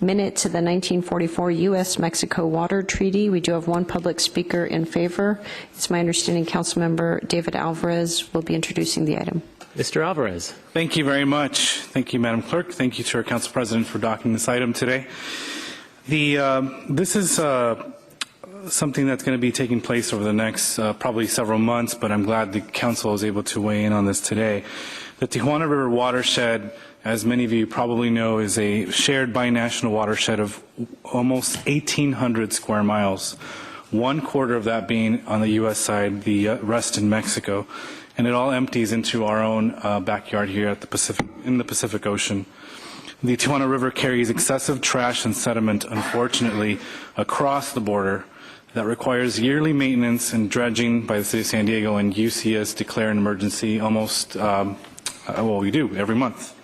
Minute to the 1944 U.S.-Mexico Water Treaty. We do have one public speaker in favor. It's my understanding Councilmember David Alvarez will be introducing the item. Mr. Alvarez. Thank you very much. Thank you, Madam Clerk. Thank you to our Council President for docking this item today. This is something that's going to be taking place over the next probably several months, but I'm glad the Council is able to weigh in on this today. The Tijuana River Watershed, as many of you probably know, is a shared binational watershed of almost 1,800 square miles, 1/4 of that being on the U.S. side, the rest in Mexico, and it all empties into our own backyard here at in the Pacific Ocean. The Tijuana River carries excessive trash and sediment, unfortunately, across the border that requires yearly maintenance and dredging by the City of San Diego, and you see us declare an emergency almost, well, we do every month.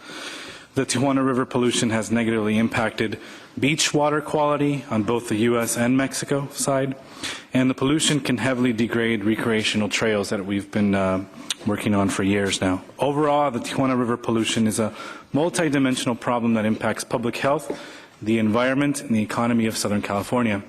The Tijuana River pollution has negatively impacted beach water quality on both the U.S. and Mexico side, and the pollution can heavily degrade recreational trails that we've been working on for years now. Overall, the Tijuana River pollution is a multidimensional problem that impacts public health, the environment, and the economy of Southern California.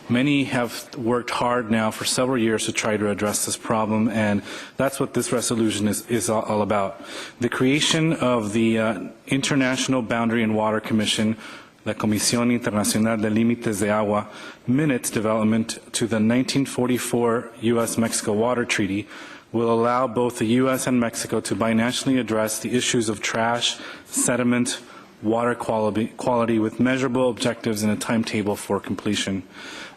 Many have worked hard now for several years to try to address this problem, and that's what this resolution is all about. The creation of the International Boundary and Water Commission, la Comisión Internacional de Límites de Agua, minutes development to the 1944 U.S.-Mexico Water Treaty will allow both the U.S. and Mexico to binationally address the issues of trash, sediment, water quality with measurable objectives and a timetable for completion.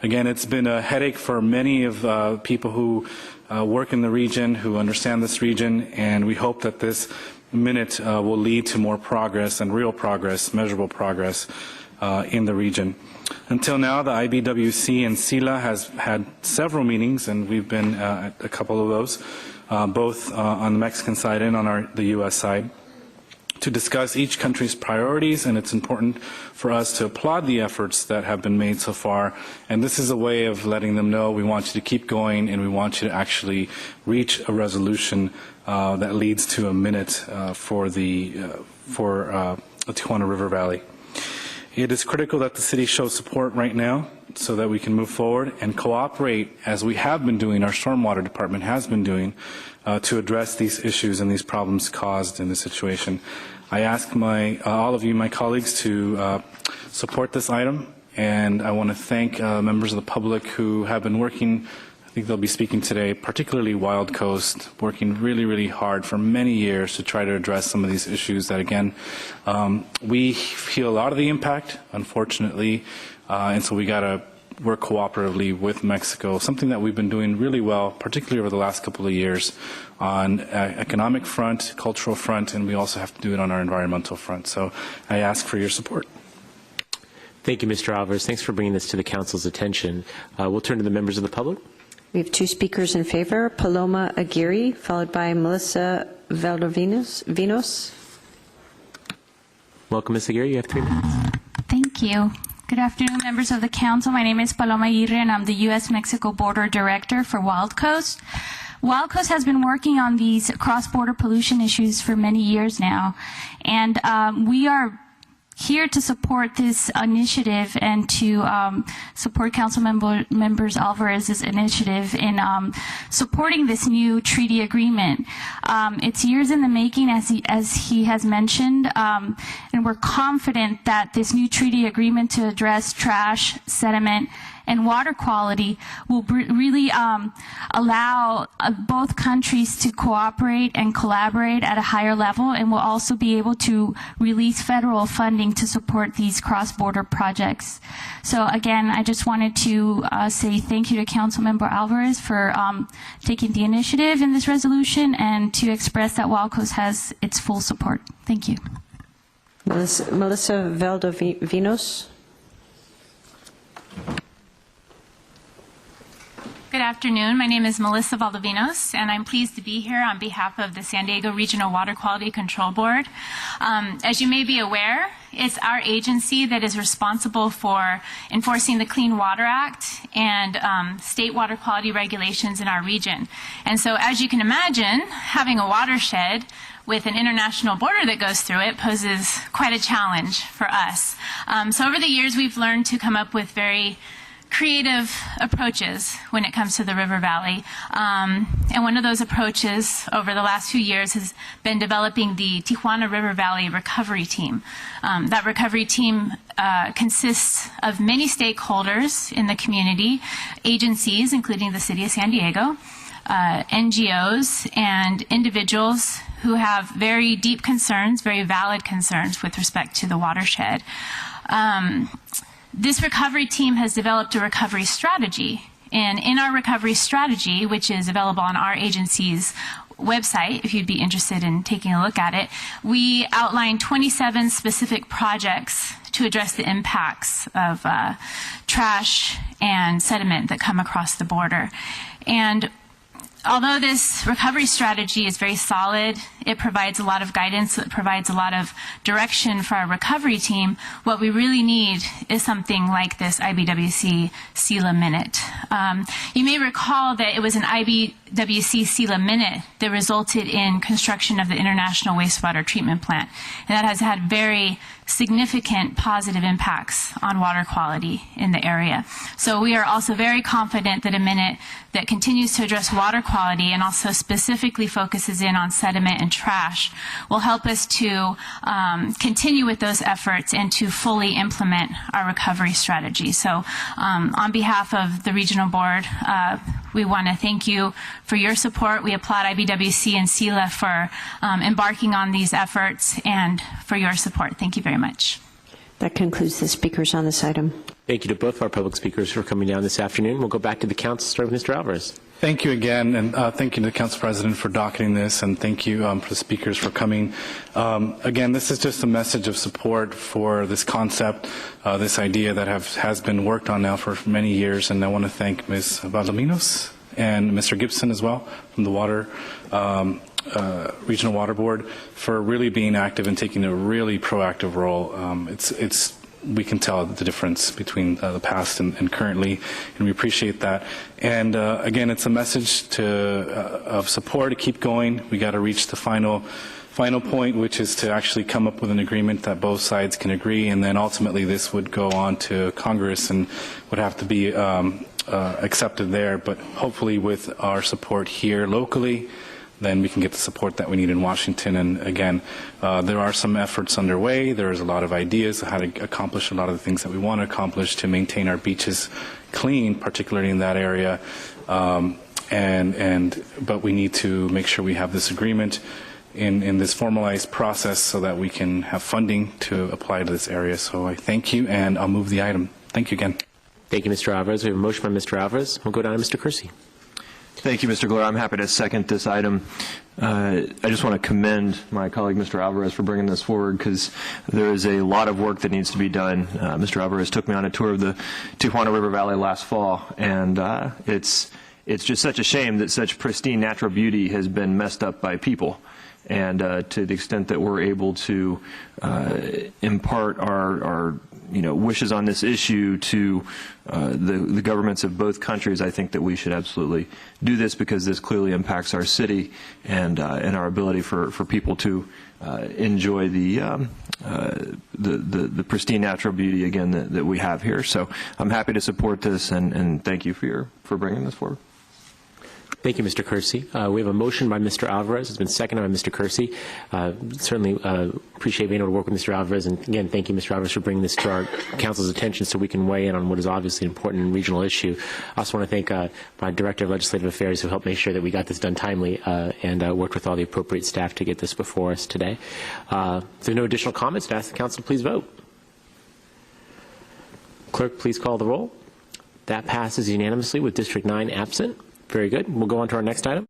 Again, it's been a headache for many of people who work in the region, who understand this region, and we hope that this minute will lead to more progress and real progress, measurable progress in the region. Until now, the IBWC and CILA has had several meetings, and we've been at a couple of those, both on the Mexican side and on the U.S. side, to discuss each country's priorities, and it's important for us to applaud the efforts that have been made so far. And this is a way of letting them know we want you to keep going, and we want you to actually reach a resolution that leads to a minute for the Tijuana River Valley. It is critical that the city show support right now so that we can move forward and cooperate, as we have been doing, our stormwater department has been doing, to address these issues and these problems caused in this situation. I ask all of you, my colleagues, to support this item, and I want to thank members of the public who have been working. I think they'll be speaking today, particularly Wild Coast, working really, really hard for many years to try to address some of these issues that, again, we feel a lot of the impact, unfortunately, and so we got to work cooperatively with Mexico, something that we've been doing really well, particularly over the last couple of years on economic front, cultural front, and we also have to do it on our environmental front. So I ask for your support. Thank you, Mr. Alvarez. Thanks for bringing this to the Council's attention. We'll turn to the members of the public. We have two speakers in favor, Paloma Aguirre, followed by Melissa Valdovinos. Welcome, Ms. Aguirre. You have 3 minutes. Thank you. Good afternoon, members of the Council. My name is Paloma Aguirre, and I'm the U.S.-Mexico Border Director for Wild Coast. Wild Coast has been working on these cross-border pollution issues for many years now, and we are here to support this initiative and to support Council members Alvarez's initiative in supporting this new treaty agreement. It's years in the making, as he has mentioned, and we're confident that this new treaty agreement to address trash, sediment, and water quality will really allow both countries to cooperate and collaborate at a higher level, and will also be able to release federal funding to support these cross-border projects. So again, I just wanted to say thank you to Councilmember Alvarez for taking the initiative in this resolution, and to express that Wild Coast has its full support. Thank you. Melissa Valdovinos. Good afternoon. My name is Melissa Valdovinos, and I'm pleased to be here on behalf of the San Diego Regional Water Quality Control Board. As you may be aware, it's our agency that is responsible for enforcing the Clean Water Act and state water quality regulations in our region. And so, as you can imagine, having a watershed with an international border that goes through it poses quite a challenge for us. So over the years, we've learned to come up with very creative approaches when it comes to the river valley. And one of those approaches over the last few years has been developing the Tijuana River Valley Recovery Team. That recovery team consists of many stakeholders in the community, agencies, including the City of San Diego, NGOs, and individuals who have very deep concerns, very valid concerns with respect to the watershed. This recovery team has developed a recovery strategy, and in our recovery strategy, which is available on our agency's website, if you'd be interested in taking a look at it, we outline 27 specific projects to address the impacts of trash and sediment that come across the border. And although this recovery strategy is very solid, it provides a lot of guidance, it provides a lot of direction for our recovery team, what we really need is something like this IBWC CILA Minute. You may recall that it was an IBWC CILA Minute that resulted in construction of the International Wastewater Treatment Plant. And that has had very significant positive impacts on water quality in the area. So we are also very confident that a minute that continues to address water quality and also specifically focuses in on sediment and trash will help us to continue with those efforts and to fully implement our recovery strategy. So on behalf of the regional board, we want to thank you for your support. We applaud IBWC and CILA for embarking on these efforts and for your support. Thank you very much. That concludes the speakers on this item. Thank you to both of our public speakers for coming down this afternoon. We'll go back to the council, starting with Mr. Alvarez. Thank you again, and thank you to the Council President for docketing this, and thank you for the speakers for coming. Again, this is just a message of support for this concept, this idea that has been worked on now for many years, and I want to thank Ms. Valdominos and Mr. Gibson as well from the Regional Water Board for really being active and taking a really proactive role. We can tell the difference between the past and currently, and we appreciate that. And again, it's a message of support to keep going. We got to reach the final point, which is to actually come up with an agreement that both sides can agree, and then ultimately this would go on to Congress and would have to be accepted there. But hopefully with our support here locally, then we can get the support that we need in Washington. And again, there are some efforts underway. There's a lot of ideas on how to accomplish a lot of the things that we want to accomplish to maintain our beaches clean, particularly in that area. But we need to make sure we have this agreement in this formalized process so that we can have funding to apply to this area. So I thank you, and I'll move the item. Thank you again. Thank you, Mr. Alvarez. We have a motion by Mr. Alvarez. We'll go down to Mr. Kersey. Thank you, Mr. Glover. I'm happy to second this item. I just want to commend my colleague, Mr. Alvarez, for bringing this forward because there is a lot of work that needs to be done. Mr. Alvarez took me on a tour of the Tijuana River Valley last fall, and it's just such a shame that such pristine natural beauty has been messed up by people. And to the extent that we're able to impart our wishes on this issue to the governments of both countries, I think that we should absolutely do this because this clearly impacts our city and our ability for people to enjoy the pristine natural beauty again that we have here. So I'm happy to support this and thank you for bringing this forward. Thank you, Mr. Kersey. We have a motion by Mr. Alvarez. It's been seconded by Mr. Kersey. Certainly appreciate being able to work with Mr. Alvarez. And again, thank you, Mr. Alvarez, for bringing this to our council's attention so we can weigh in on what is obviously an important and regional issue. I also want to thank my Director of Legislative Affairs who helped make sure that we got this done timely and worked with all the appropriate staff to get this before us today. If there are no additional comments, I ask the council to please vote. Clerk, please call the roll. That passes unanimously with District 9 absent. Very good. We'll go on to our next item.